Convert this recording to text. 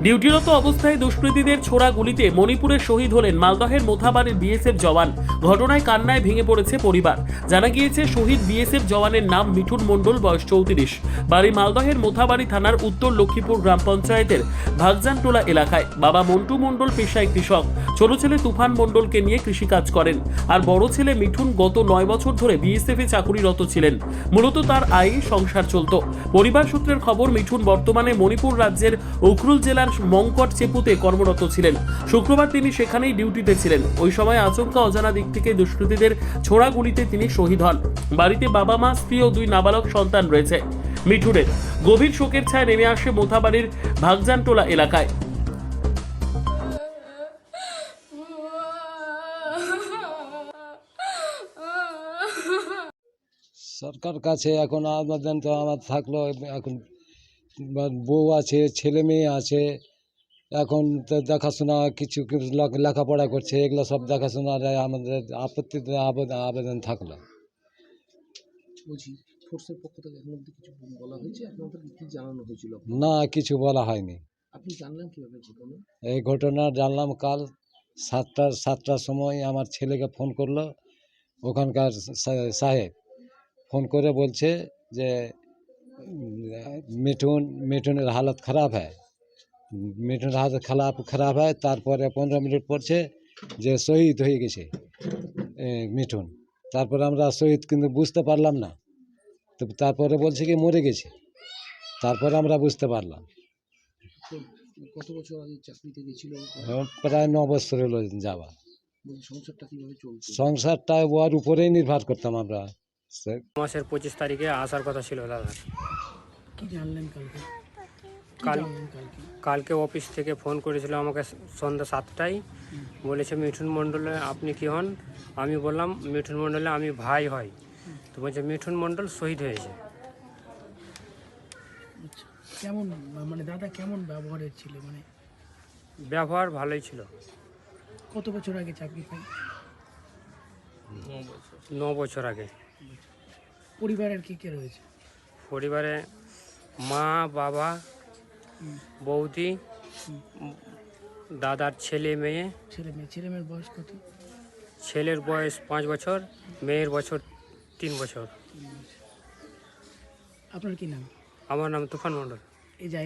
ডিউটিরত অবস্থায় দুষ্কৃতীদের ছোড়া গুলিতে মণিপুরে শহীদ হলেন মালদহের মোথাবাড়ির বিএসএফ জওয়ান। ঘটনায় কান্নায় ভেঙে পড়েছে পরিবার। জানা গিয়েছে শহীদ বিএসএফ জওয়ানের নাম মিঠুন মণ্ডল, বয়স 34, বাড়ি মালদহের মোথাবাড়ি থানার উত্তর লক্ষ্মীপুর গ্রাম পঞ্চায়েতের ভাগজানটোলা এলাকায়। বাবা মন্টু মণ্ডল পেশায় কৃষক, ছোট ছেলে তুফান মণ্ডলকে নিয়ে কৃষিকাজ করেন। আর বড় ছেলে মিঠুন গত 9 বছর ধরে বিএসএফে চাকুরিরত ছিলেন। মূলত তার আয়ে সংসার চলত। পরিবার সূত্রের খবর, মিঠুন বর্তমানে মণিপুর রাজ্যের উখরুল জেলার মংকট চেপুতে কর্মরত ছিলেন। শুক্রবার তিনি সেখানেই ডিউটিতে ছিলেন। ওই সময় আচমকা অজানা দিক থেকে দুষ্কৃতীদের ছোড়া গুলিতে তিনি শহীদ হন। বাড়িতে বাবা মা, স্ত্রী ও 2 নাবালক সন্তান রয়েছে। মিঠুনের গভীর শোকের ছায়া নেমে আসে মোথাবাড়ির ভাগজানটোলা এলাকায়। সরকার কাছে এখন আবেদন তো আমার থাকলো, এখন বউ আছে, ছেলে মেয়ে আছে, এখন তো দেখাশোনা কিছু কিছু লেখাপড়া করছে, এগুলো সব দেখাশোনার আমাদের আপত্তিতে আবেদন থাকলো। বলছি, ফোর্সের পক্ষ থেকে এখন অব্দি কিছু বলা হয়েছে? আপনাদের কি জানানো হয়েছিল? না, কিছু বলা হয়নি। আপনি জানলেন কিভাবে ঘটনা? এই ঘটনা জানলাম কাল 7টার সময়। আমার ছেলেকে ফোন করলো, ওখানকার সাহেব ফোন করে বলছে যে মিঠুনের হালত খারাপ হয়, মিঠুনের হালত খারাপ হয়। তারপরে 15 মিনিট পড়ছে যে শহীদ হয়ে গেছে মিঠুন। তারপরে আমরা শহীদ কিন্তু বুঝতে পারলাম না, তো তারপরে বলছে কি মরে গেছে, তারপরে আমরা বুঝতে পারলাম। তো কত বছর আগে চাকরিতে গেছিল? প্রায় 9 বছর হলো যাওয়া। বলছি, সংসারটা কিভাবে চলছে? সংসারটা ওর উপরেই নির্ভর করতাম আমরা। মাসের 25 তারিখে আসার কথা ছিল দাদা। কি জানলেন কালকে? কালকে অফিস থেকে ফোন করেছিল আমাকে সন্ধ্যা 7টায়। বলেছে মিঠুন মণ্ডলে আপনি কি হন? আমি বললাম মিঠুন মণ্ডলে আমি ভাই হই। তো বলছে মিঠুন মণ্ডল শহীদ হয়েছে। কেমন মানে দাদা কেমন ব্যবহারের ছিল? মানে ব্যবহার ভালোই ছিল। কত বছর আগে চাকরি পাই? 9 বছর আগে। পরিবারের কে কে রয়েছে? পরিবারে মা, বাবা, বৌদি, দাদার ছেলে মেয়ে। ছেলে মেয়ের বয়স কত? ছেলের বয়স 5 বছর, মেয়ের বছর 3 বছর। আপনার কি নাম? আমার নাম তুফান মণ্ডল। এই জায়গা